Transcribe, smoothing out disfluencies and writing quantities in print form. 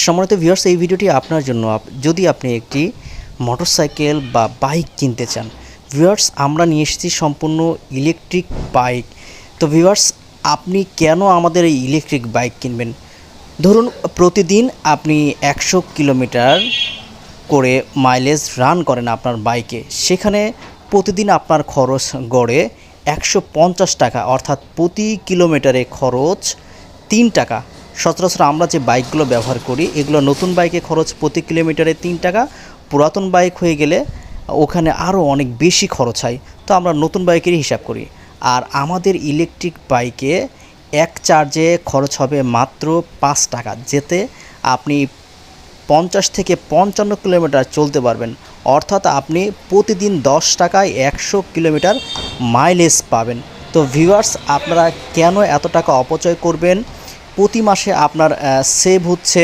সম্মানিত ভিউয়ার্স, এই ভিডিওটি আপনার জন্য। যদি আপনি একটি মোটরসাইকেল বা বাইক কিনতে চান, ভিউয়ার্স আমরা নিয়ে এসেছি সম্পূর্ণ ইলেকট্রিক বাইক। তো ভিউয়ার্স, আপনি কেন আমাদের এই ইলেকট্রিক বাইক কিনবেন? ধরুন প্রতিদিন আপনি 100 কিলোমিটার করে মাইলেজ রান করেন আপনার বাইকে, সেখানে প্রতিদিন আপনার খরচ গড়ে 150 টাকা, অর্থাৎ প্রতি কিলোমিটারে খরচ 3 টাকা। সচরাচর আমরা যে বাইকগুলো ব্যবহার করি, এগুলো নতুন বাইকে খরচ প্রতি কিলোমিটারে 3 টাকা, পুরাতন বাইক হয়ে গেলে ওখানে আরও অনেক বেশি খরচ হয়। তো আমরা নতুন বাইকেরই হিসাব করি। আর আমাদের ইলেকট্রিক বাইকে এক চার্জে খরচ হবে মাত্র 5 টাকা, যেতে আপনি 50 থেকে 55 কিলোমিটার চলতে পারবেন। অর্থাৎ আপনি প্রতিদিন 10 টাকায় 100 কিলোমিটার মাইলেজ পাবেন। তো ভিউয়ার্স, আপনারা কেন এত টাকা অপচয় করবেন? প্রতি মাসে আপনার সেভ হচ্ছে